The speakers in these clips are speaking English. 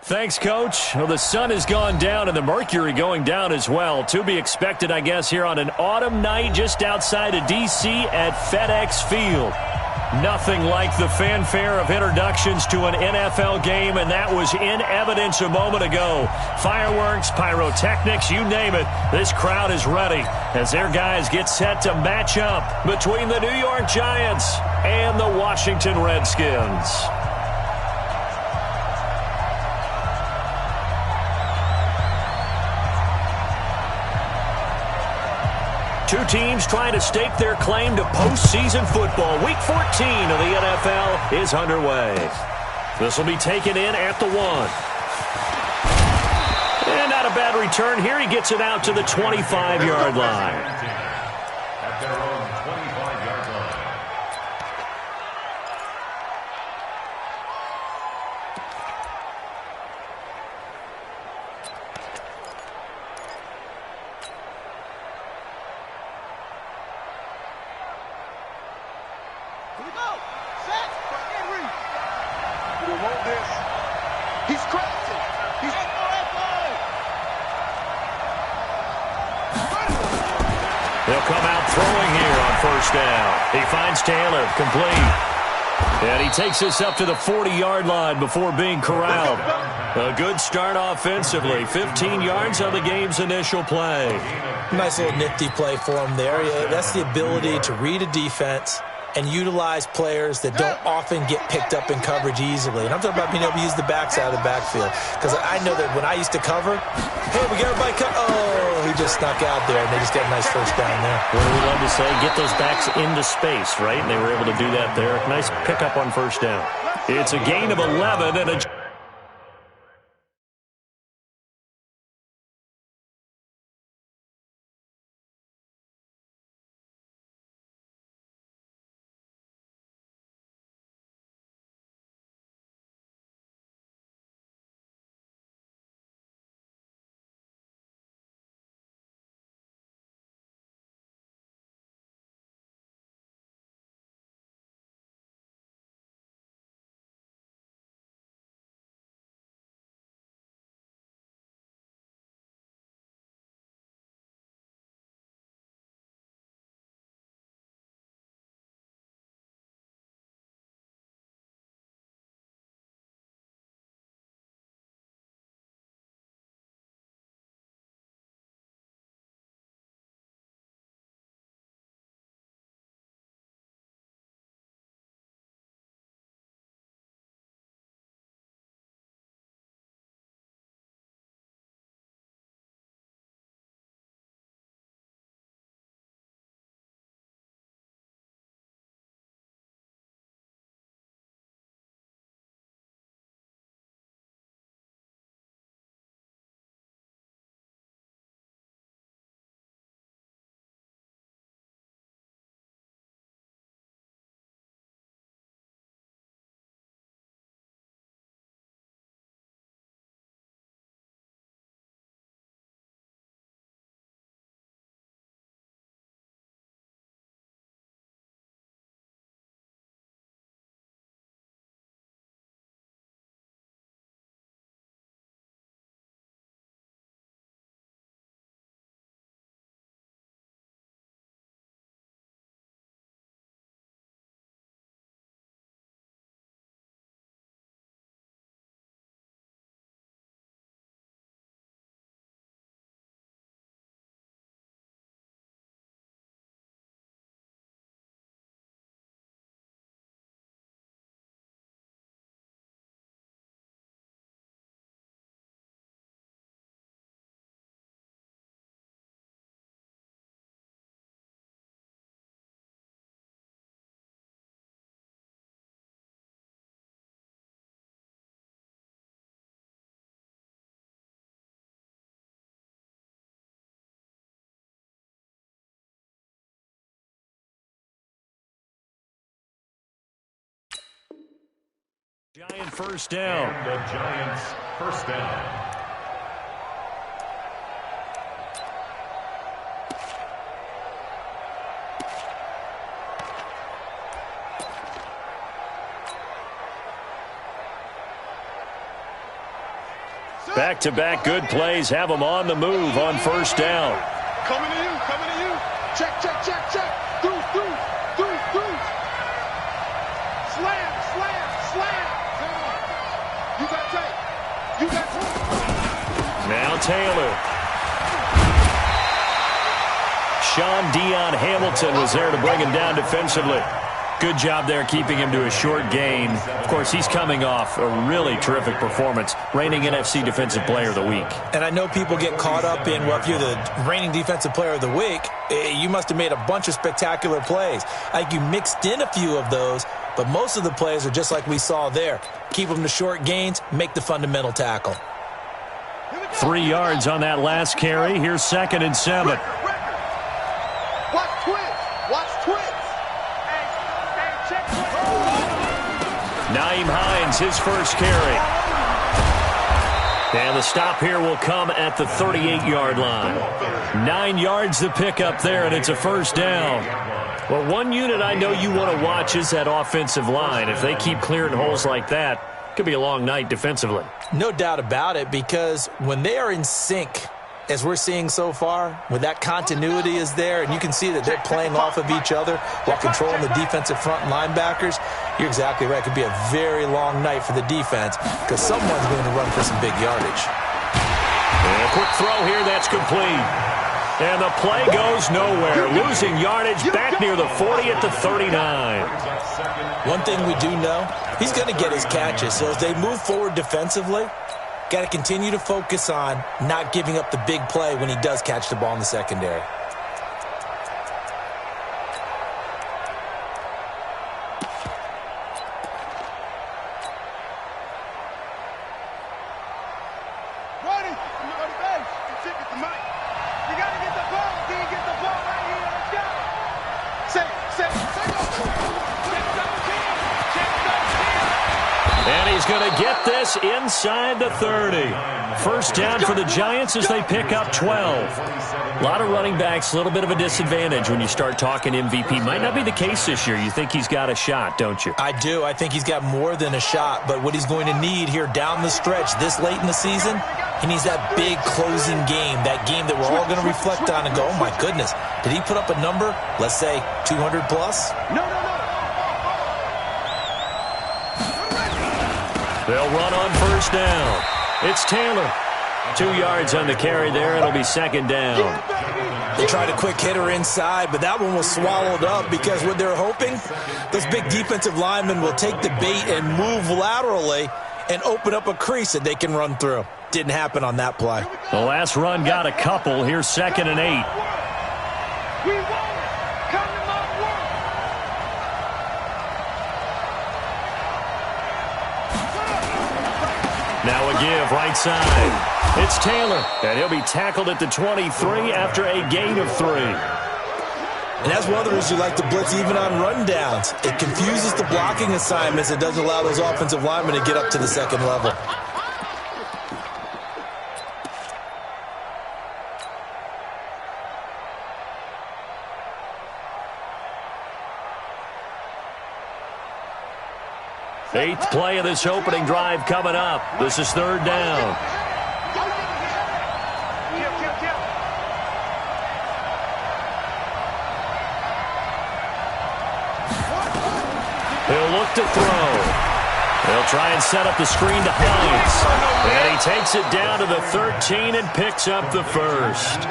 Thanks, Coach. Well, the sun has gone down and the mercury going down as well. To be expected, I guess, here on an autumn night just outside of D.C. at FedEx Field. Nothing like the fanfare of introductions to an NFL game, and that was in evidence a moment ago. Fireworks, pyrotechnics, you name it. This crowd is ready as their guys get set to match up between the New York Giants and the Washington Redskins. Two teams trying to stake their claim to postseason football. Week 14 of the NFL is underway. This will be taken in at the 1. And not a bad return here. He gets it out to the 25-yard line. At their own 25-yard line. Here we go. Set for Henry. We want this. He's crazy. He's They'll come out throwing here on first down. He finds Taylor, complete. And he takes this up to the 40-yard line before being corralled. A good start offensively. 15 yards on the game's initial play. Nice little nifty play for him there. Yeah, that's the ability to read a defense and utilize players that don't often get picked up in coverage easily. And I'm talking about being able to use the backside of the backfield. Because I know that when I used to cover, hey, we got everybody cover. Oh, he just snuck out there, and they just got a nice first down there. What do we love to say? Get those backs into space, right? And they were able to do that there. Nice pickup on first down. It's a gain of 11 and a... Giant first down. And the Giants first down. Back-to-back good plays have them on the move on first down. Coming to you, coming to you. Check, check, check, check. Through. Slam. You got tape. Now Taylor. Sean Dion Hamilton was there to bring him down defensively. Good job there keeping him to a short gain. Of course, he's coming off a really terrific performance, reigning NFC Defensive Player of the Week. And I know people get caught up in, well, if you're the reigning Defensive Player of the Week, you must have made a bunch of spectacular plays. I think you mixed in a few of those, but most of the plays are just like we saw there. Keep them to short gains, make the fundamental tackle. 3 yards on that last carry. Here's 2nd and 7. Watch twins. Nyheim Hines, his first carry. And the stop here will come at the 38-yard line. 9 yards to pick up there, and it's a first down. Well, one unit I know you want to watch is that offensive line. If they keep clearing holes like that, it could be a long night defensively. No doubt about it, because when they are in sync, as we're seeing so far, when that continuity is there, and you can see that they're playing off of each other while controlling the defensive front linebackers, you're exactly right. It could be a very long night for the defense because someone's going to run for some big yardage. And a quick throw here, that's complete. And the play goes nowhere. Losing yardage back near the 40 at the 39. One thing we do know, he's going to get his catches. So as they move forward defensively, got to continue to focus on not giving up the big play when he does catch the ball in the secondary. And he's going to get this inside the 30. First down for the Giants as they pick up 12. A lot of running backs, a little bit of a disadvantage when you start talking MVP. Might not be the case this year. You think he's got a shot, don't you? I do. I think he's got more than a shot. But what he's going to need here down the stretch this late in the season, he needs that big closing game, that game that we're all going to reflect on and go, oh, my goodness, did he put up a number, let's say, 200 plus? No. They'll run on first down. It's Taylor. 2 yards on the carry there. It'll be 2nd down. They tried a quick hitter inside, but that one was swallowed up because what they're hoping, those big defensive linemen will take the bait and move laterally and open up a crease that they can run through. Didn't happen on that play. The last run got a couple. Here's 2nd and 8. Now a give right side. It's Taylor, and he'll be tackled at the 23 after a gain of 3. And that's one of the reasons you like to blitz even on rundowns. It confuses the blocking assignments. It doesn't allow those offensive linemen to get up to the second level. Eighth play of this opening drive coming up. This is 3rd down. He'll look to throw. They'll try and set up the screen to Hines. And he takes it down to the 13 and picks up the first.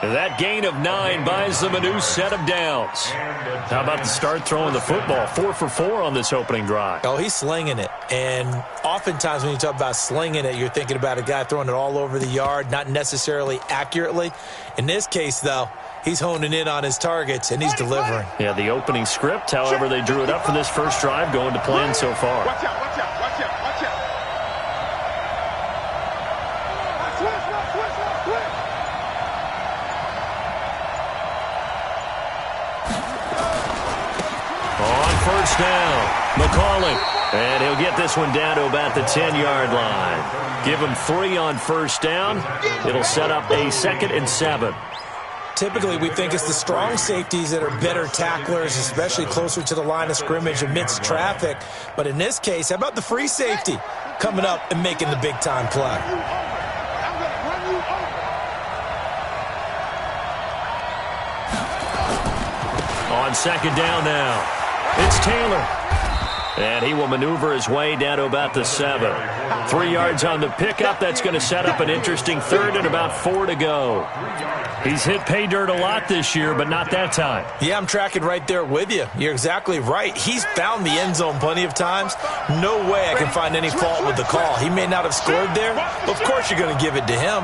That gain of 9 buys them a new set of downs. How about the start throwing the football? 4 for 4 on this opening drive. Oh, he's slinging it. And oftentimes when you talk about slinging it, you're thinking about a guy throwing it all over the yard, not necessarily accurately. In this case, though, he's honing in on his targets, and he's delivering. Yeah, the opening script, however, they drew it up for this first drive going to plan so far. Watch out. First down, Mikali, and he'll get this one down to about the 10-yard line. Give him 3 on first down. It'll set up a 2nd and 7. typically we think it's the strong safeties that are better tacklers, especially closer to the line of scrimmage amidst traffic. But in this case, how about the free safety coming up and making the big-time play? On second down now, it's Taylor. And he will maneuver his way down to about the 7. 3 yards on the pickup. That's going to set up an interesting third and about 4 to go. He's hit pay dirt a lot this year, but not that time. Yeah, I'm tracking right there with you. You're exactly right. He's found the end zone plenty of times. No way I can find any fault with the call. He may not have scored there, but of course you're going to give it to him.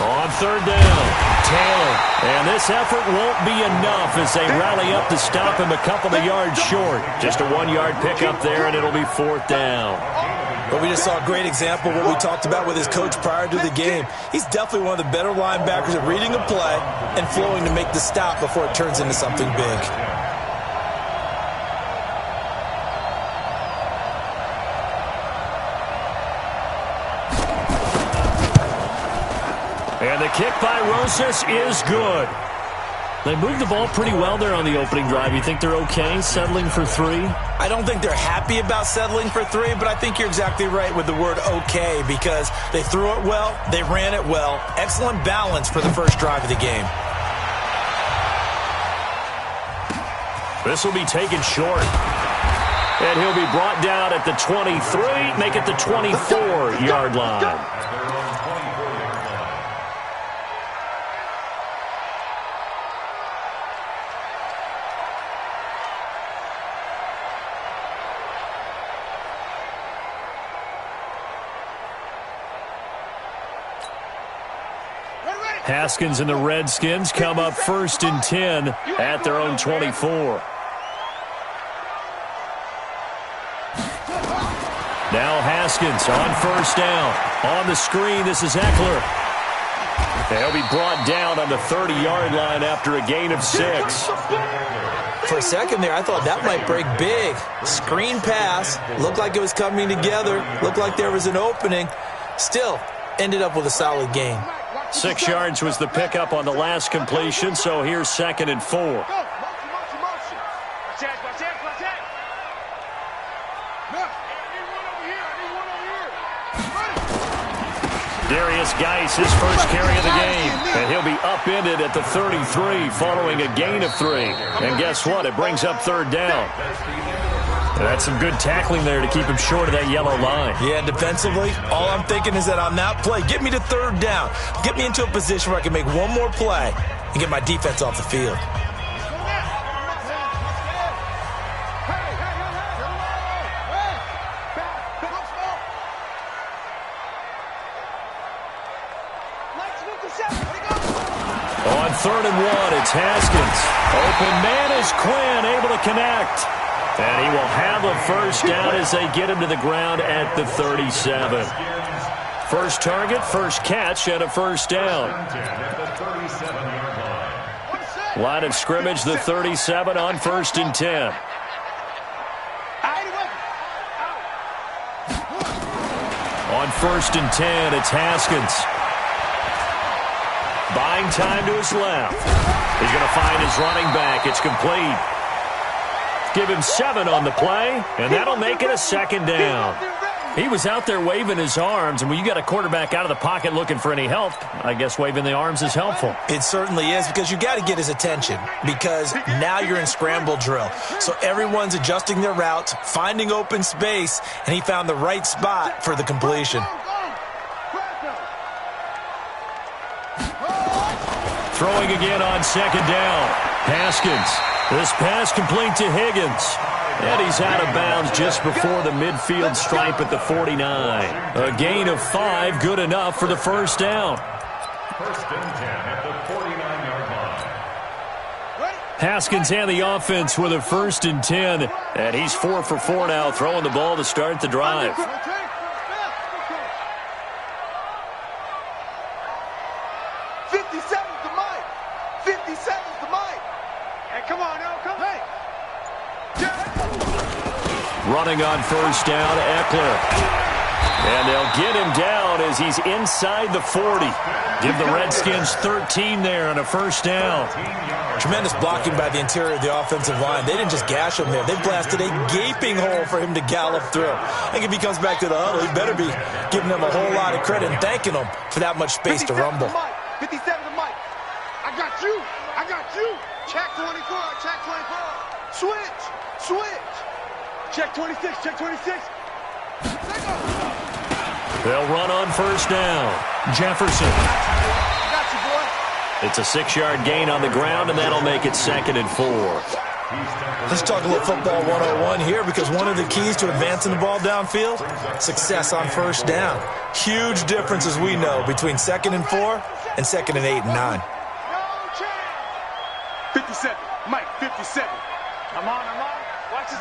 On third down, Taylor. And this effort won't be enough as they rally up to stop him a couple of yards short. Just a 1-yard pickup there, and it'll be 4th down. But we just saw a great example of what we talked about with his coach prior to the game. He's definitely one of the better linebackers at reading a play and flowing to make the stop before it turns into something big. And the kick by Rosas is good. They moved the ball pretty well there on the opening drive. You think they're okay settling for 3? I don't think they're happy about settling for 3, but I think you're exactly right with the word okay because they threw it well, they ran it well. Excellent balance for the first drive of the game. This will be taken short. And he'll be brought down at the 23, make it the 24-yard line. Haskins and the Redskins come up 1st and 10 at their own 24. Now Haskins on 1st down. On the screen, this is Eckler. They'll be brought down on the 30-yard line after a gain of 6. For a second there, I thought that might break big. Screen pass. Looked like it was coming together. Looked like there was an opening. Still, ended up with a solid gain. 6 yards was the pickup on the last completion, so here's 2nd and 4. Darius Geis, his first carry of the game, and he'll be upended at the 33 following a gain of 3. And guess what? It brings up 3rd down. That's some good tackling there to keep him short of that yellow line. Yeah, defensively, all I'm thinking is that on that play, get me to 3rd down. Get me into a position where I can make one more play and get my defense off the field. On 3rd and 1, it's Haskins. Open man is Quinn, able to connect. And he will have a 1st down as they get him to the ground at the 37. First target, first catch, and a 1st down. Line of scrimmage, the 37 on 1st and 10. On 1st and 10, it's Haskins. Buying time to his left. He's going to find his running back. It's complete. Give him 7 on the play, and that'll make it a 2nd down. He was out there waving his arms, and when you got a quarterback out of the pocket looking for any help, I guess waving the arms is helpful. It certainly is, because you got to get his attention, because now you're in scramble drill. So everyone's adjusting their routes, finding open space, and he found the right spot for the completion. Throwing again on 2nd down. Haskins. This pass complete to Higgins. And he's out of bounds just before the midfield stripe at the 49. A gain of 5, good enough for the 1st down. 1st and 10 at the 49-yard line. Haskins and the offense with a 1st and 10. And he's 4 for 4 now, throwing the ball to start the drive. 57's the mic. 57's the mic. Hey, come on now, come. Hey. Running on first down, Eckler. And they'll get him down as he's inside the 40. Give the Redskins 13 there on a first down. Tremendous blocking by the interior of the offensive line. They didn't just gash him there. They blasted a gaping hole for him to gallop through. I think if he comes back to the huddle, he better be giving them a whole lot of credit and thanking them for that much space to rumble. 57 to Mike. I got you. I got you. Check 24. Check 24. Switch. Check 26. Check 26. They'll run on first down. Jefferson. Got you, boy. It's a 6-yard gain on the ground, and that'll make it 2nd and 4. Let's talk a little football 101 here, because one of the keys to advancing the ball downfield, success on first down. Huge difference, as we know, between 2nd and 4 and 2nd and 8 and 9. 57. Mike, 57. I'm on. Watch this.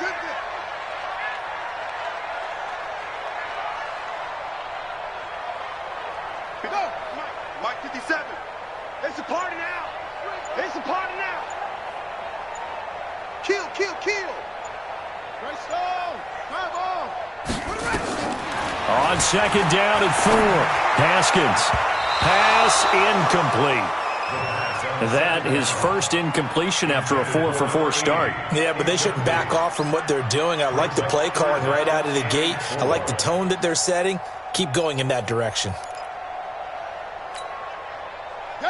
Go. Mike 57. It's a party now. Kill. Right stone. Come on. On 2nd down and 4. Haskins. Pass incomplete. That his first incompletion after a 4-for-4 start. Yeah, but they shouldn't back off from what they're doing. I like the play calling right out of the gate. I like the tone that they're setting. Keep going in that direction.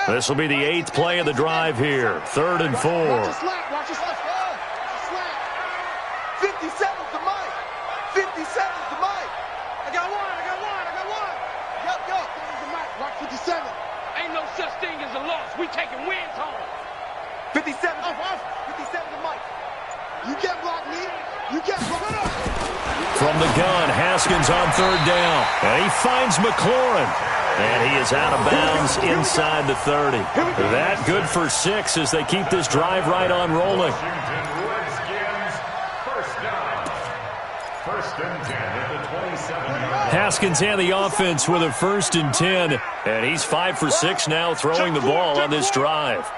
This will be the 8th play of the drive here. 3rd and 4. Watch the slap. 57's the Mike. 57's the Mike. I got one. Yep. There's the Mike. Watch 57. Ain't no such thing as a loss. We taking wins home. 57's the Mike. You can't block me. From the gun, Haskins on 3rd down. And he finds McLaurin. And he is out of bounds inside the 30. That good for 6 as they keep this drive right on rolling. First and 10 at the 27-yard. Haskins and the offense with a 1st and 10. And he's 5 for 6 now throwing the ball on this drive.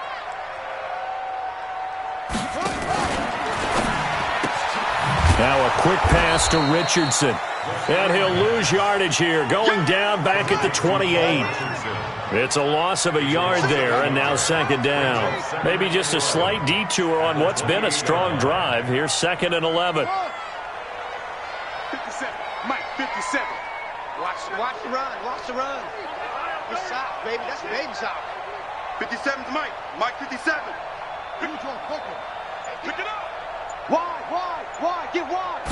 Now a quick pass to Richardson. And he'll lose yardage here, going down back at the 28. It's a loss of a yard there, and now 2nd down. Maybe just a slight detour on what's been a strong drive. Here's 2nd and 11. 57. Mike, 57. Watch the run. It's soft, baby. That's baby soft. 57's Mike. Mike 57. Pick it up. Wide. Get wide.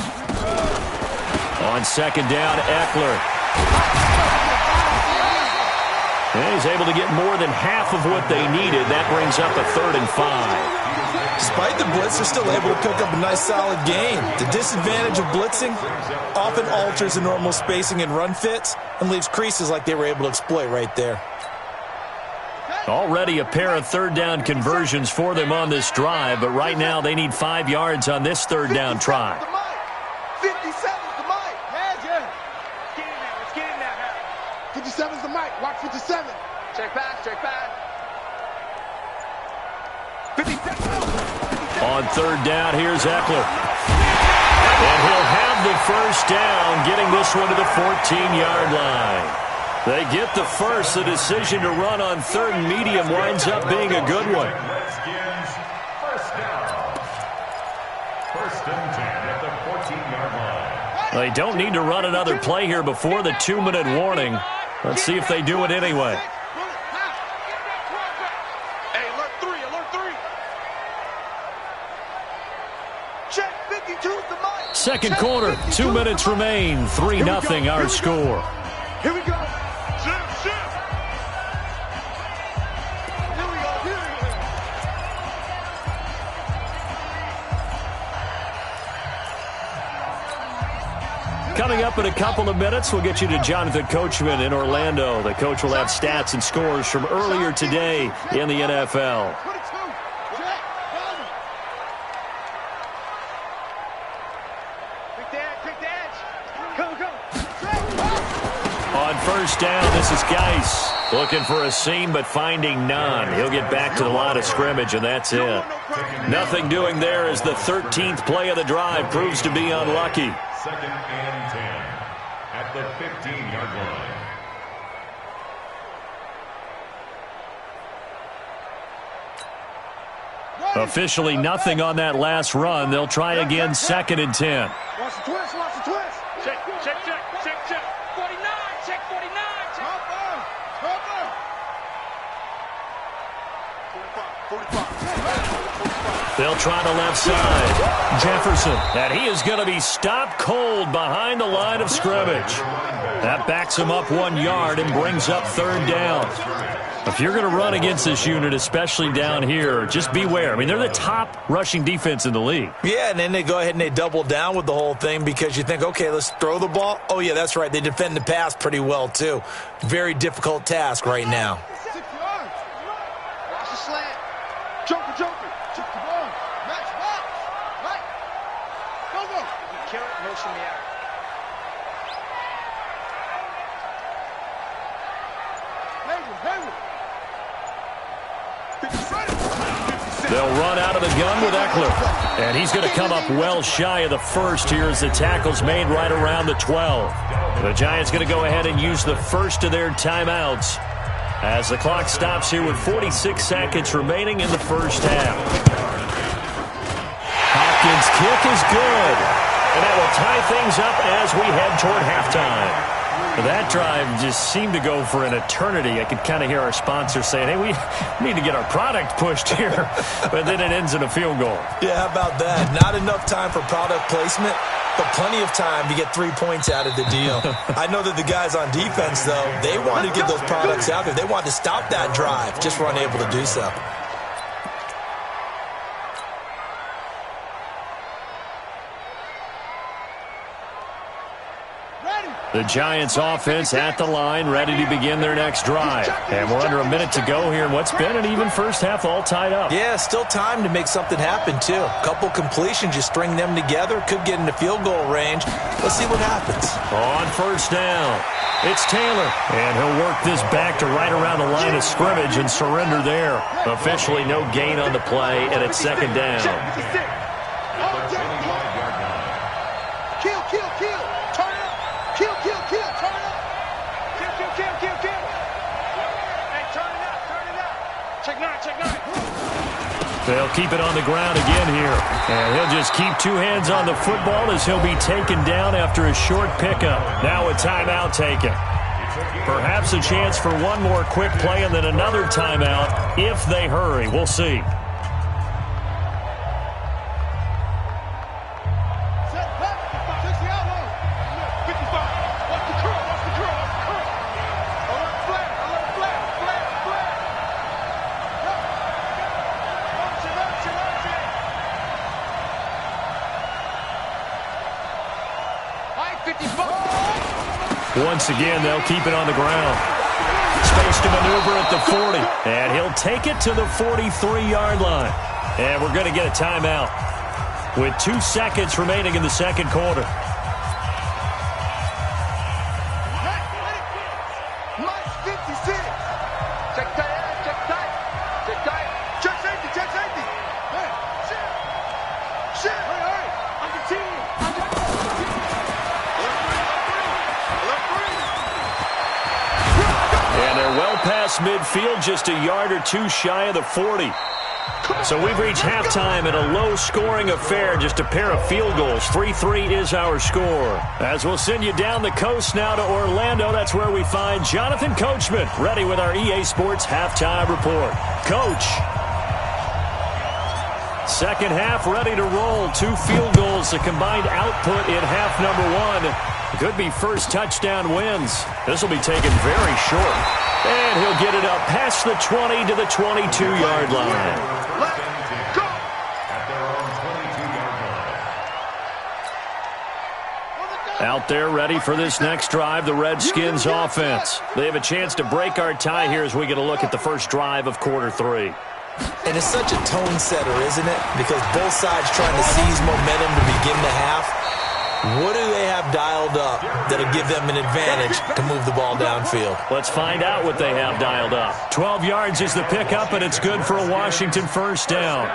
On 2nd down, Eckler. And he's able to get more than half of what they needed. That brings up a 3rd and 5. Despite the blitz, they're still able to cook up a nice, solid game. The disadvantage of blitzing often alters the normal spacing and run fits and leaves creases like they were able to exploit right there. Already a pair of 3rd down conversions for them on this drive, but right now they need 5 yards on this 3rd down try. 57's the Mike. Yeah. Let's get in there. 57's the Mike. Watch 57. Check back. 57. On 3rd down, here's Eckler. And he'll have the first down, getting this one to the 14-yard line. They get the first. The decision to run on 3rd and medium winds up being a good one. Redskins, first down. 1st and 10 at the 14-yard line. They don't need to run another play here before the 2-minute warning. Let's see if they do it anyway. Hey, alert 3. Check 52's the Mike. 2nd quarter, 2 minutes remain. 3-0 our score. Here we go. Shift. Here we go. Coming up in a couple of minutes, we'll get you to Jonathan Coachman in Orlando. The coach will have stats and scores from earlier today in the NFL. 22. Quick the edge. Go. On first down. This is Geis looking for a seam but finding none. He'll get back to the line of scrimmage, and that's it. Nothing doing there as the 13th play of the drive proves to be unlucky. 2nd and 10 at the 15-yard line. Officially nothing on that last run. They'll try again 2nd and 10. Watch the twist, watch the twist. Check, check, check, check, check. 49, check 49, check. Cover. 45. They'll try the left side. Jefferson, and he is going to be stopped cold behind the line of scrimmage. That backs him up 1 yard and brings up 3rd down. If you're going to run against this unit, especially down here, just beware. I mean, they're the top rushing defense in the league. Yeah, and then they go ahead and they double down with the whole thing because you think, okay, let's throw the ball. Oh, yeah, that's right. They defend the pass pretty well, too. Very difficult task right now. 6 yards. Watch the slant. Joker. Check the ball. Match. Right. Go. Kill it, motion me out. Hayward. They'll run out of the gun with Eckler. And he's going to come up well shy of the first here as the tackle's made right around the 12. The Giants going to go ahead and use the first of their timeouts as the clock stops here with 46 seconds remaining in the first half. Hopkins' kick is good. And that will tie things up as we head toward halftime. That drive just seemed to go for an eternity. I could kind of hear our sponsor saying, hey, we need to get our product pushed here. But then it ends in a field goal. Yeah, how about that? Not enough time for product placement, but plenty of time to get 3 points out of the deal. I know that the guys on defense, though, they wanted to get those products out there. They wanted to stop that drive, just were unable to do so. The Giants offense at the line, ready to begin their next drive. And we're under a minute to go here in what's been an even first half, all tied up. Yeah, still time to make something happen, too. A couple completions, you string them together, could get into field goal range. Let's see what happens. On first down, it's Taylor. And he'll work this back to right around the line of scrimmage and surrender there. Officially no gain on the play, and it's 2nd down. Kill. Turn it up. Kill. Turn it up. Kill. Hey, turn it up. Check 9. They'll keep it on the ground again here. And he'll just keep 2 hands on the football as he'll be taken down after a short pickup. Now a timeout taken. Perhaps a chance for one more quick play and then another timeout if they hurry. We'll see. Once again, they'll keep it on the ground. Space to maneuver at the 40. And he'll take it to the 43-yard line. And we're going to get a timeout with 2 seconds remaining in the second quarter. Midfield just a yard or 2 shy of the 40. So we've reached halftime in a low-scoring affair, just a pair of field goals. 3-3 is our score. As we'll send you down the coast now to Orlando, that's where we find Jonathan Coachman, ready with our EA Sports halftime report. Coach. Second half ready to roll. 2 field goals, a combined output in half number 1. Could be first touchdown wins. This will be taken very short. And he'll get it up past the 20 to the 22-yard line. Out there ready for this next drive, the Redskins offense. They have a chance to break our tie here as we get a look at the first drive of quarter 3. And it's such a tone setter, isn't it? Because both sides trying to seize momentum to begin the half. What do they have dialed up that'll give them an advantage to move the ball downfield? Let's find out what they have dialed up. 12 yards is the pickup, and it's good for a Washington first down.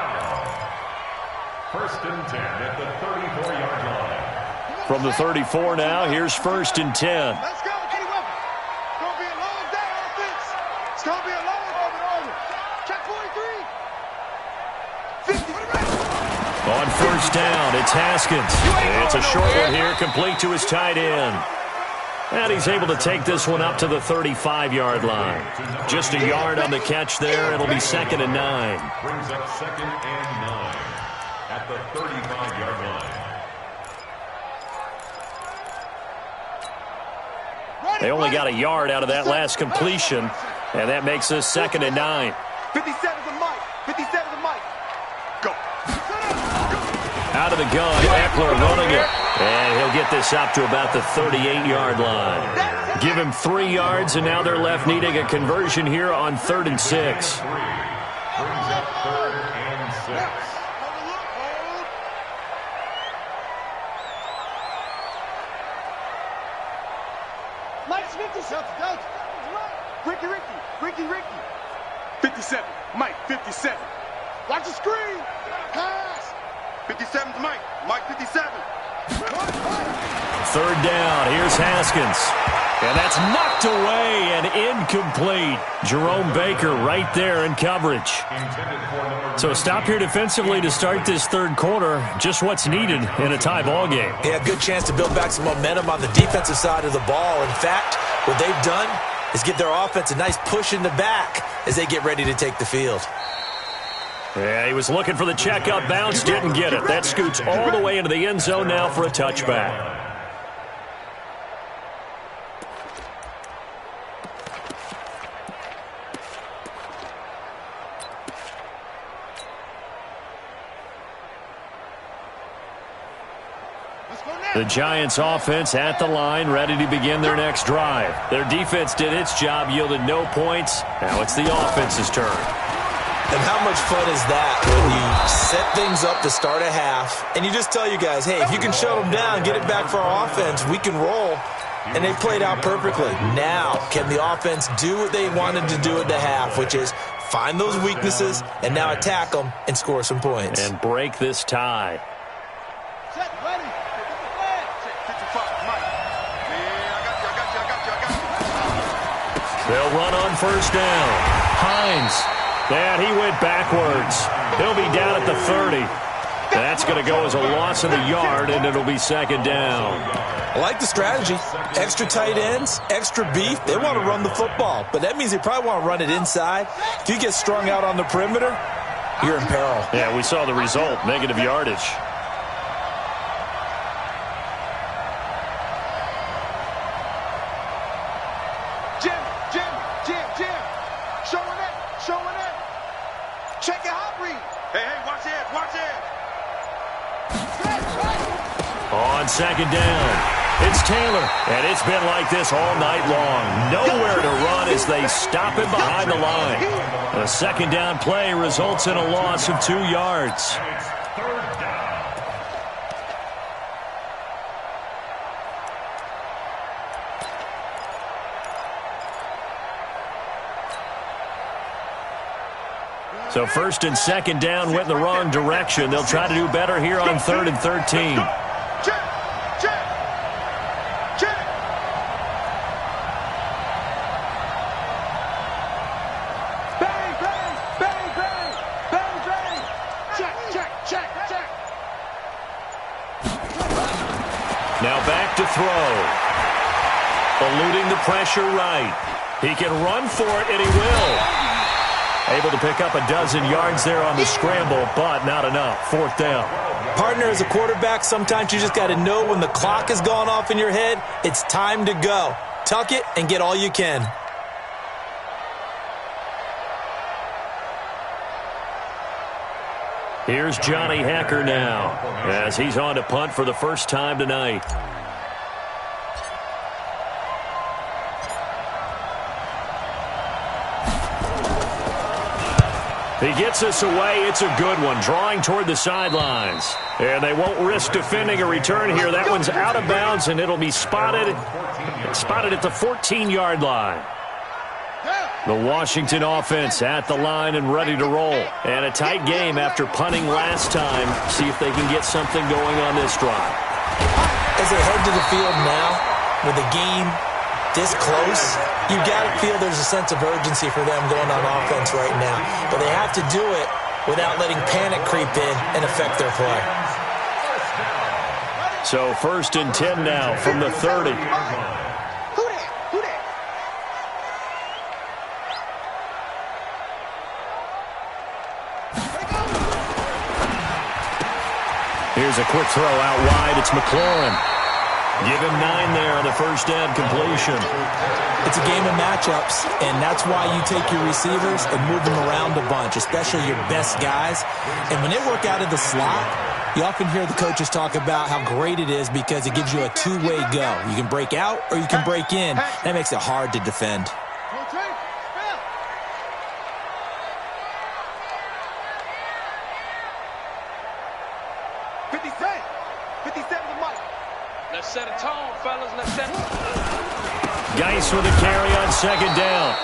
First and 10 at the 34-yard line. From the 34 now, here's first and 10. Let's go. Get him up. It's going to be a long day on offense. It's going to be a long over. Check 43. 50. On first down, it's Haskins. It's a short one here, complete to his tight end. And he's able to take this one up to the 35-yard line. Just a yard on the catch there. It'll be second and 9. Brings up second and 9 at the 35-yard line. They only got a yard out of that last completion, and that makes us second and 9. 57 to Mike. 57 to Mike. Go. Out of the gun, Eckler running it. And he'll get this up to about the 38-yard line. Give him 3 yards, and now they're left needing a conversion here on 3rd and 6. Brings up 3rd and 6. Mike's 57. Ricky. 57. Mike, 57. Watch the screen. Pass. 57 to Mike. Mike, 57. 3rd down. Here's Haskins. And that's knocked away and incomplete. Jerome Baker right there in coverage. So stop here defensively to start this 3rd quarter. Just what's needed in a tie ball game. Yeah, good chance to build back some momentum on the defensive side of the ball. In fact, what they've done is give their offense a nice push in the back as they get ready to take the field. Yeah, he was looking for the check-up bounce, didn't get it. That scoots all the way into the end zone now for a touchback. The Giants offense at the line, ready to begin their next drive. Their defense did its job, yielded no points. Now it's the offense's turn. And how much fun is that when you set things up to start a half and you just tell you guys, hey, if you can shut them down, get it back for our offense, we can roll. And they played out perfectly. Now, can the offense do what they wanted to do at the half, which is find those weaknesses and now attack them and score some points. And break this tie. Check, ready. 55, Mike. Yeah, I got you. They'll run on first down. Hines. And he went backwards. He'll be down at the 30. That's going to go as a loss of a yard, and it'll be second down. I like the strategy. Extra tight ends, extra beef. They want to run the football, but that means they probably want to run it inside. If you get strung out on the perimeter, you're in peril. Yeah, we saw the result, negative yardage. Showing it. Check it out, Reed. Hey, watch it. On second down, it's Taylor. And it's been like this all night long. Nowhere to run as they stop him behind the line. A second down play results in a loss of 2 yards. So first and second down went in the wrong direction. They'll try to do better here on 3rd and 13. Check. Bang. Check. Now back to throw. Eluding the pressure right. He can run for it, and he will. Able to pick up a dozen yards there on the scramble, but not enough. 4th down. Partner, as a quarterback, sometimes you just got to know when the clock has gone off in your head, it's time to go. Tuck it and get all you can. Here's Johnny Hecker now, as he's on to punt for the first time tonight. He gets us away. It's a good one, drawing toward the sidelines. And they won't risk defending a return here. That one's out of bounds, and it'll be spotted at the 14-yard line. The Washington offense at the line and ready to roll. And a tight game after punting last time. See if they can get something going on this drive. As they head to the field now, with the game this close, you've got to feel there's a sense of urgency for them going on offense right now. But they have to do it without letting panic creep in and affect their play. So 1st and 10 now from the 30. Here's a quick throw out wide. It's McLaurin. Give him 9 there on the first down completion. It's a game of matchups, and that's why you take your receivers and move them around a bunch, especially your best guys. And when they work out of the slot, you often hear the coaches talk about how great it is because it gives you a two-way go. You can break out or you can break in. That makes it hard to defend. Let's set a tone, fellas. Let's set Geis with a carry on 2nd down.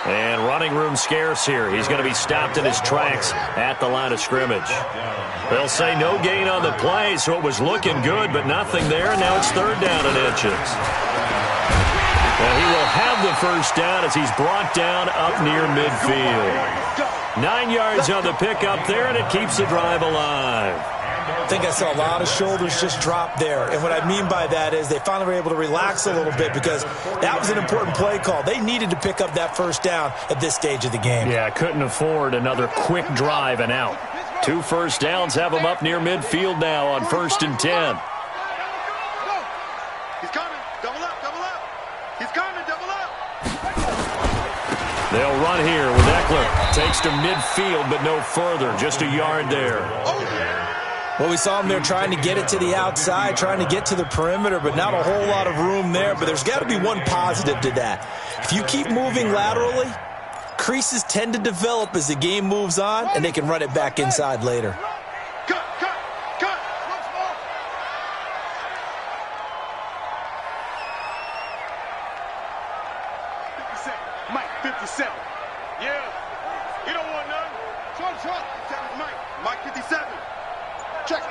And running room scarce here. He's going to be stopped in his tracks at the line of scrimmage. They'll say no gain on the play, so it was looking good, but nothing there. Now it's 3rd down and inches. And he will have the first down as he's brought down up near midfield. 9 yards on the pickup there, and it keeps the drive alive. I think I saw a lot of shoulders just drop there. And what I mean by that is they finally were able to relax a little bit because that was an important play call. They needed to pick up that first down at this stage of the game. Yeah, couldn't afford another quick drive and out. 2 first downs have them up near midfield now on 1st and 10. He's coming. Double up, double up. He's coming, double up. They'll run here with Eckler. Takes to midfield, but no further. Just a yard there. Well, we saw him there trying to get it to the outside, trying to get to the perimeter, but not a whole lot of room there. But there's got to be one positive to that. If you keep moving laterally, creases tend to develop as the game moves on, and they can run it back inside later. Cut, cut, cut. 57. Mike, 57. Yeah. You don't want none. Short. Mike, 57. Check.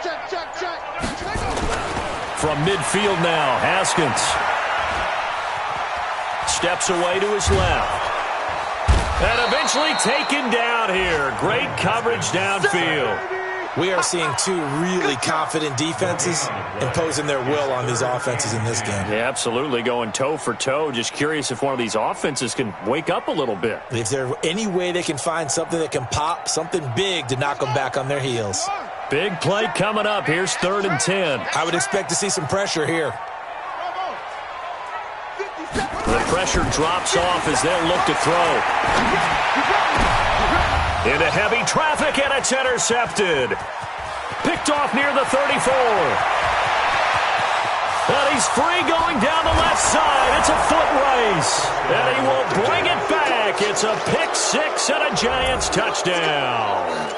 From midfield now, Haskins. Steps away to his left. And eventually taken down here. Great coverage downfield. We are seeing two really confident defenses imposing their will on these offenses in this game. Yeah, absolutely, going toe for toe. Just curious if one of these offenses can wake up a little bit. If there's any way they can find something that can pop, something big to knock them back on their heels. Big play coming up. Here's 3rd and 10. I would expect to see some pressure here. The pressure drops off as they'll look to throw. Into heavy traffic, and it's intercepted. Picked off near the 34. And he's free going down the left side. It's a foot race. And he will bring it back. It's a pick six and a Giants touchdown.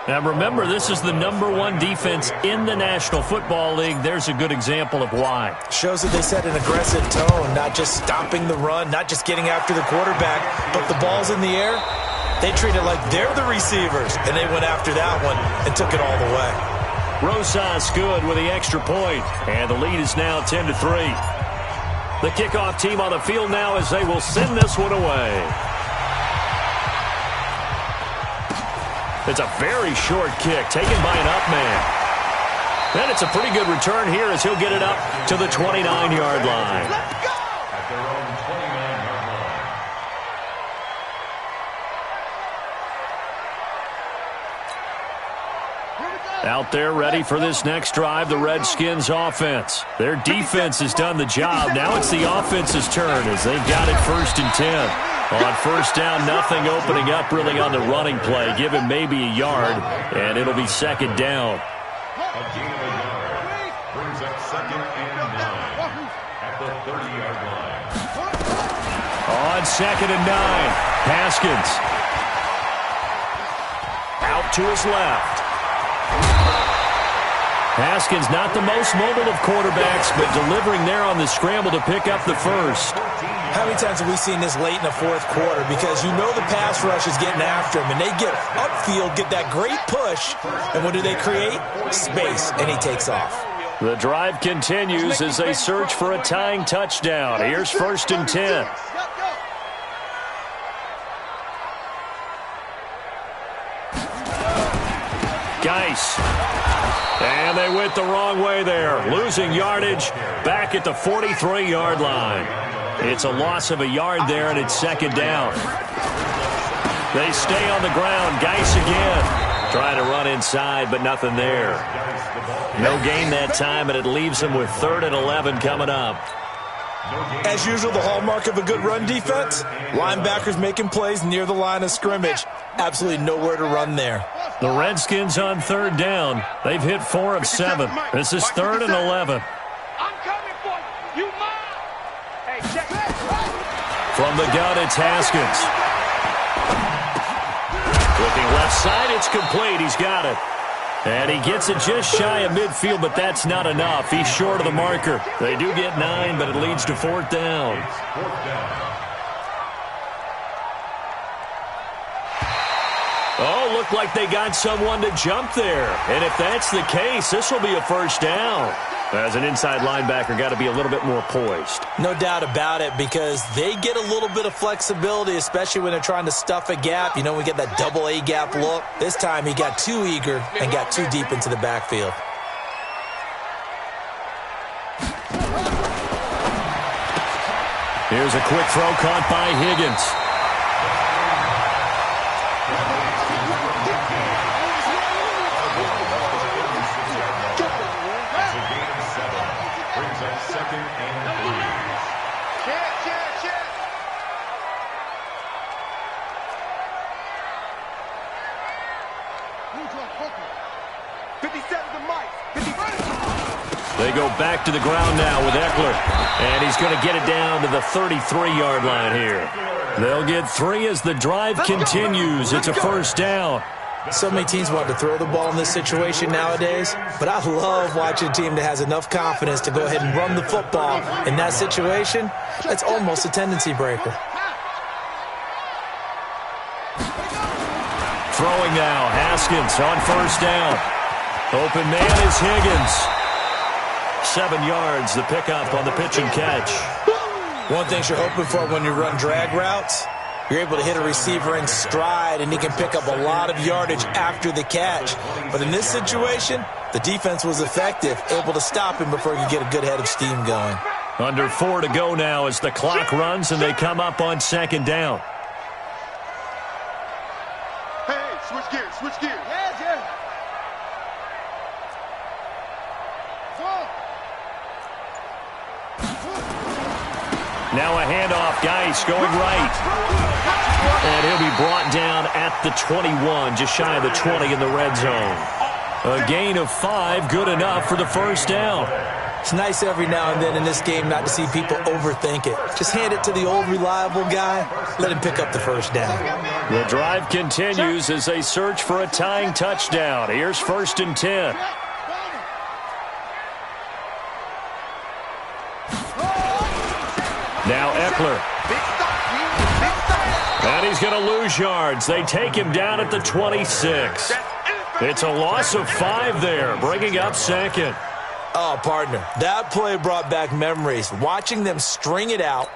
Now remember, this is the #1 defense in the National Football League. There's a good example of why. Shows that they set an aggressive tone, not just stopping the run, not just getting after the quarterback, but the ball's in the air. They treat it like they're the receivers, and they went after that one and took it all the way. Rosas good with the extra point, and the lead is now 10-3. The kickoff team on the field now as they will send this one away. It's a very short kick taken by an up man. And it's a pretty good return here as he'll get it up to the 29-yard line. At their own 29-yard line. Out there ready for this next drive, the Redskins offense. Their defense has done the job. Now it's the offense's turn as they've got it 1st and 10. On first down, nothing opening up really on the running play. Give him maybe a yard, and it'll be 2nd down. A gain of a yard brings up 2nd and 9 at the 30-yard line. On 2nd and 9, Haskins to his left. Haskins not the most mobile of quarterbacks, but delivering there on the scramble to pick up the first. How many times have we seen this late in the fourth quarter? Because you know the pass rush is getting after him, and they get upfield, get that great push, and what do they create? Space, and he takes off. The drive continues as they search for a tying touchdown. Here's 1st and 10. Geis. And they went the wrong way there. Losing yardage back at the 43-yard line. It's a loss of a yard there, and it's 2nd down. They stay on the ground. Geis again. Trying to run inside, but nothing there. No gain that time, and it leaves them with 3rd and 11 coming up. As usual, the hallmark of a good run defense, linebackers making plays near the line of scrimmage. Absolutely nowhere to run there. The Redskins on 3rd down. They've hit 4 of 7. This is 3rd and 11. I'm coming for you. You mine. Hey, check. From the gun, it's Haskins. Looking left side, it's complete. He's got it. And he gets it just shy of midfield, but that's not enough. He's short of the marker. They do get 9, but it leads to 4th down. Oh, looked like they got someone to jump there. And if that's the case, this will be a 1st down. As an inside linebacker, got to be a little bit more poised. No doubt about it, because they get a little bit of flexibility, especially when they're trying to stuff a gap. You know, we get that double A gap look. This time he got too eager and got too deep into the backfield. Here's a quick throw caught by Higgins. They go back to the ground now with Eckler. And he's going to get it down to the 33-yard line here. They'll get 3 as the drive continues. It's a 1st down. So many teams want to throw the ball in this situation nowadays, but I love watching a team that has enough confidence to go ahead and run the football. In that situation, it's almost a tendency breaker. Throwing now, Haskins on 1st down. Open man is Higgins. 7 yards, the pickup on the pitch and catch. One thing you're hoping for when you run drag routes, you're able to hit a receiver in stride, and he can pick up a lot of yardage after the catch. But in this situation, the defense was effective, able to stop him before he could get a good head of steam going. Under 4 to go now as the clock runs, and they come up on 2nd down. Hey, switch gears, switch gears. Yeah, yeah. Now a handoff, Geis going right. And he'll be brought down at the 21, just shy of the 20 in the red zone. A gain of 5, good enough for the 1st down. It's nice every now and then in this game not to see people overthink it. Just hand it to the old reliable guy, let him pick up the 1st down. The drive continues as they search for a tying touchdown. Here's 1st and 10. Now Eckler. And he's going to lose yards. They take him down at the 26. It's a loss of 5 there, bringing up 2nd. Oh, partner, that play brought back memories. Watching them string it out,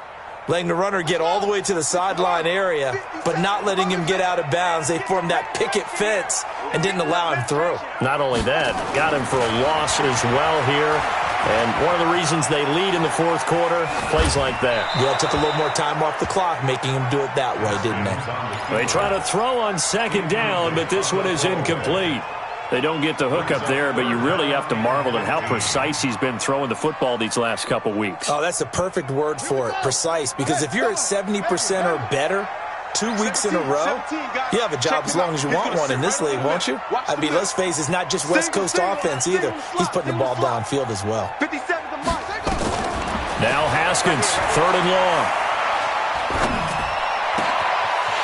letting the runner get all the way to the sideline area, but not letting him get out of bounds. They formed that picket fence and didn't allow him through. Not only that, got him for a loss as well here. And one of the reasons they lead in the 4th quarter, plays like that. Yeah, it took a little more time off the clock, making him do it that way, didn't they? They try to throw on 2nd down, but this one is incomplete. They don't get the hook up there, but you really have to marvel at how precise he's been throwing the football these last couple weeks. Oh, that's a perfect word for it, precise, because if you're at 70% or better 2 weeks in a row, you have a job as long as you want one in this league, won't you? I mean, let's face it, it's not just West Coast offense either. He's putting the ball downfield as well. Now Haskins, 3rd and long.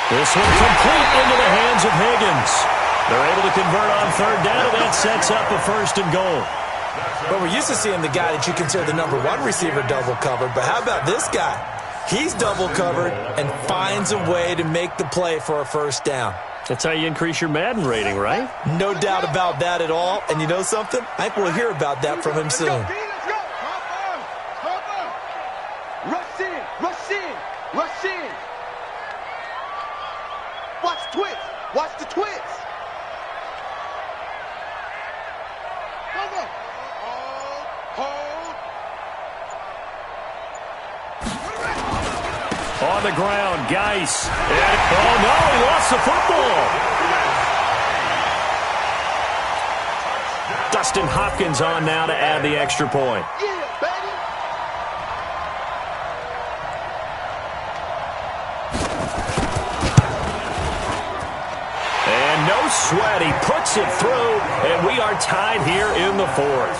This one complete into the hands of Higgins. They're able to convert on third down, and that sets up a first and goal. Well, we're used to seeing the guy that you consider the number one receiver double covered, but how about this guy? He's double covered and finds a way to make the play for a first down. That's how you increase your Madden rating, right? No doubt about that at all. And you know something? I think we'll hear about that from him soon. Let's go. Rush in. Rush in. Rush in. Watch twist. Watch the twist. On the ground, Geis. Oh, no, he lost the football. Dustin Hopkins on now to add the extra point. Yeah, baby. And no sweat. He puts it through, and we are tied here in the fourth.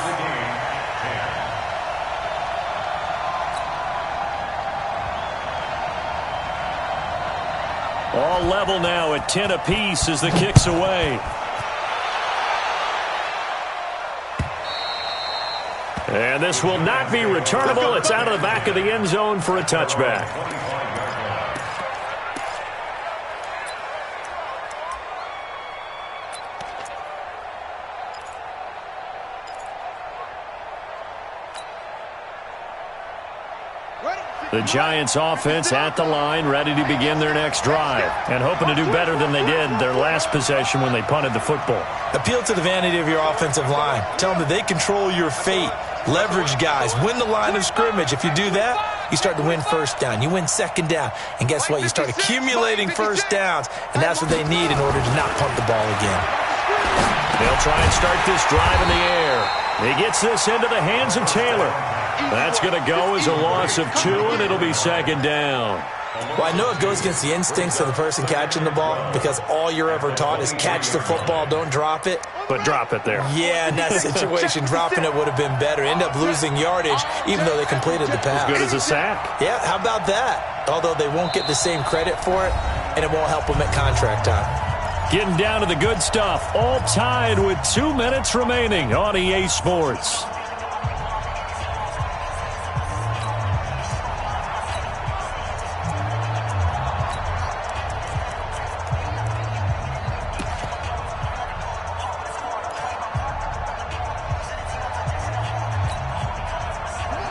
All level now at 10 apiece as the kick's away. And this will not be returnable. It's out of the back of the end zone for a touchback. The Giants offense at the line, ready to begin their next drive, and hoping to do better than they did their last possession when they punted the football. Appeal to the vanity of your offensive line. Tell them that they control your fate. Leverage guys. Win the line of scrimmage. If you do that, you start to win first down. You win second down. And guess what? You start accumulating first downs, and that's what they need in order to not punt the ball again. They'll try and start this drive in the air. He gets this into the hands of Taylor. That's going to go as a loss of 2, and it'll be second down. Well, I know it goes against the instincts of the person catching the ball because all you're ever taught is catch the football, don't drop it. But drop it there. Yeah, in that situation, dropping it would have been better. End up losing yardage, even though they completed the pass. As good as a sack. Yeah, how about that? Although they won't get the same credit for it, and it won't help them at contract time. Getting down to the good stuff. All tied with 2 minutes remaining on EA Sports.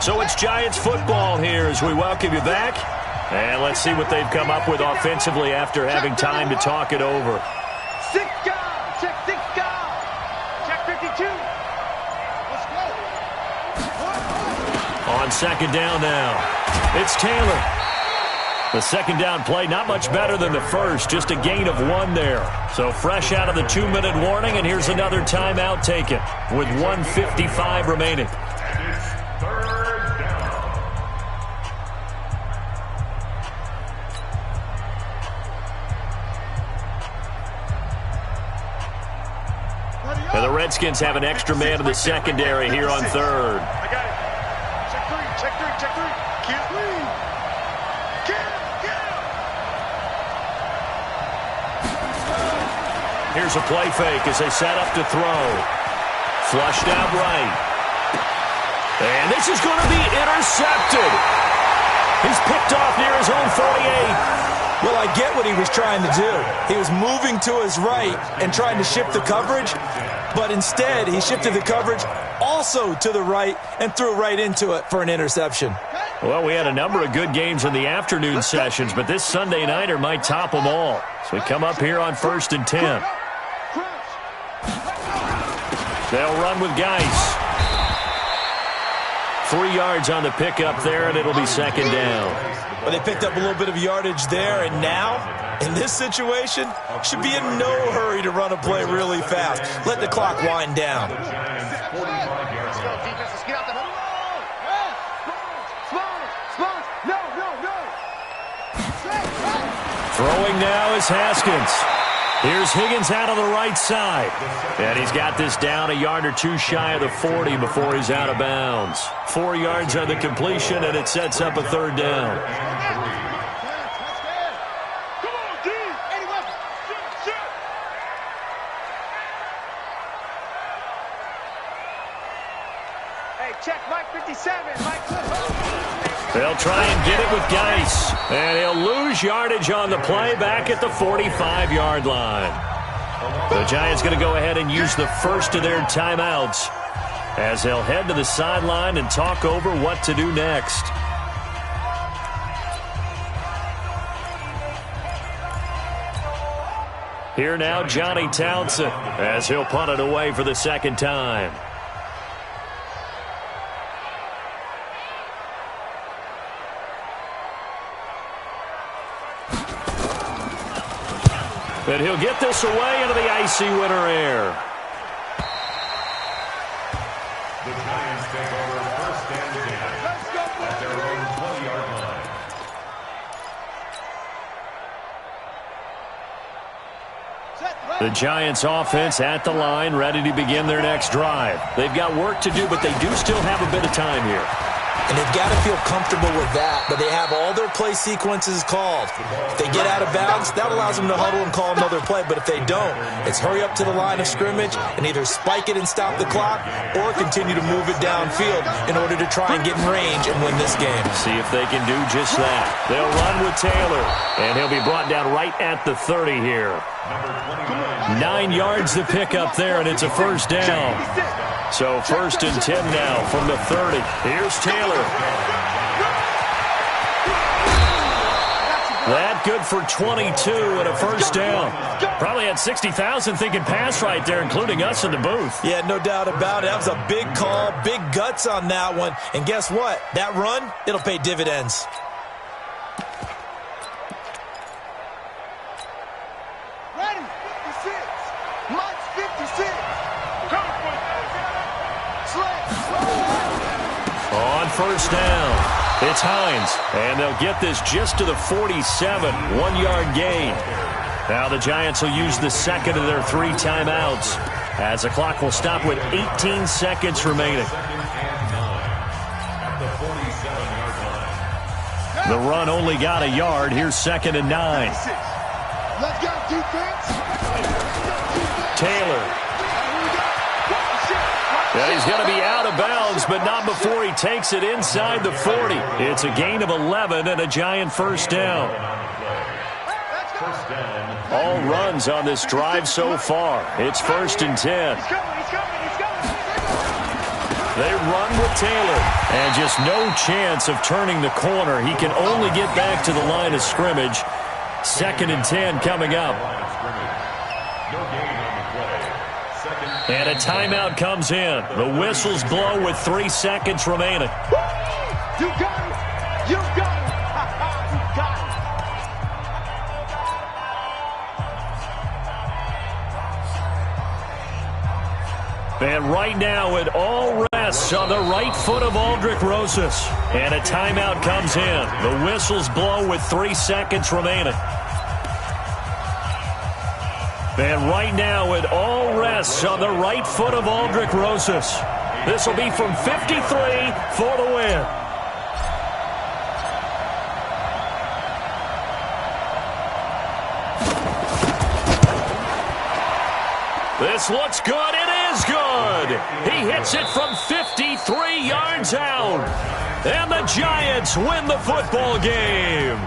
So it's Giants football here as we welcome you back. And let's see what they've come up with offensively after having time to talk it over. 6 guys. Check 6 guys. Check 52. Let's go. On second down now, it's Taylor. The second down play, not much better than the first, just a gain of 1 there. So fresh out of the 2-minute warning, and here's another timeout taken with 1:55 remaining. And the Redskins have an extra man in the secondary here on third. I got it. Check 3. Kill. Here's a play fake as they set up to throw. Flushed out right. And this is going to be intercepted. He's picked off near his own 48. Well, I get what he was trying to do. He was moving to his right and trying to shift the coverage, but instead he shifted the coverage also to the right and threw right into it for an interception. Well, we had a number of good games in the afternoon sessions, but this Sunday nighter might top them all. So we come up here on 1st and 10. They'll run with Geis. 3 yards on the pickup there, and it'll be second down. Well, they picked up a little bit of yardage there, and now, in this situation, should be in no hurry to run a play really fast. Let the clock wind down. Let's go, defense. Let's get out the Spons. No. Throwing now is Haskins. Here's Higgins out on the right side. And he's got this down a yard or 2 shy of the 40 before he's out of bounds. 4 yards on the completion, and it sets up a third down. 57, Mike. They'll try and get it with Geis. And he'll lose yardage on the play back at the 45-yard line. The Giants going to go ahead and use the first of their timeouts as they'll head to the sideline and talk over what to do next. Here now, Johnny Townsend, as he'll punt it away for the second time. And he'll get this away into the icy winter air. The Giants take over first and 10 at their own 20-yard line. The Giants offense at the line, ready to begin their next drive. They've got work to do, but they do still have a bit of time here. And they've got to feel comfortable with that, but they have all their play sequences called. If they get out of bounds, that allows them to huddle and call another play, but if they don't, it's hurry up to the line of scrimmage and either spike it and stop the clock or continue to move it downfield in order to try and get in range and win this game. See if they can do just that. They'll run with Taylor, and he'll be brought down right at the 30 here. 9 yards to pick up there, and it's a first down. So first and 10 now from the 30. Here's Taylor. That good for 22 and a first down. Probably had 60,000 thinking pass right there, including us in the booth. Yeah, no doubt about it. That was a big call, big guts on that one. And guess what? That run, it'll pay dividends. Ready, 56. Mike's 56. On first down, it's Hines, and they'll get this just to the 47, 1-yard gain. Now the Giants will use the second of their 3 timeouts as the clock will stop with 18 seconds remaining. The run only got a yard. Here's second and 9. Let's go, defense. Taylor. And he's going to be out of bounds, but not before he takes it inside the 40. It's a gain of 11 and a Giant first down. All runs on this drive so far. It's first and 10. They run with Taylor, and just no chance of turning the corner. He can only get back to the line of scrimmage. Second and 10 coming up. And a timeout comes in. The whistles blow with 3 seconds remaining. You got it. You got it. You got it. And right now it all rests on the right foot of Aldrick Rosas. And a timeout comes in. The whistles blow with 3 seconds remaining. And right now it all rests on the right foot of Aldrick Rosas. This will be from 53 for the win. This looks good. It is good. He hits it from 53 yards out. And the Giants win the football game.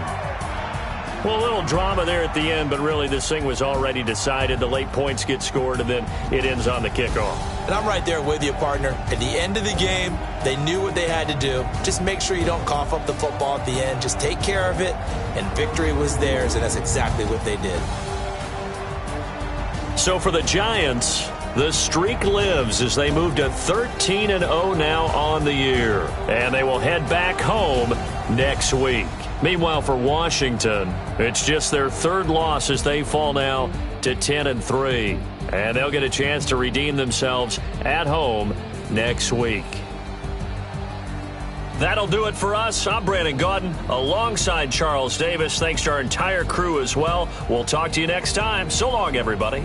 Well, a little drama there at the end, but really this thing was already decided. The late points get scored, and then it ends on the kickoff. And I'm right there with you, partner. At the end of the game, they knew what they had to do. Just make sure you don't cough up the football at the end. Just take care of it, and victory was theirs, and that's exactly what they did. So for the Giants, the streak lives as they move to 13-0 now on the year. And they will head back home next week. Meanwhile, for Washington, it's just their 3rd loss as they fall now to 10-3. And they'll get a chance to redeem themselves at home next week. That'll do it for us. I'm Brandon Gaudin alongside Charles Davis. Thanks to our entire crew as well. We'll talk to you next time. So long, everybody.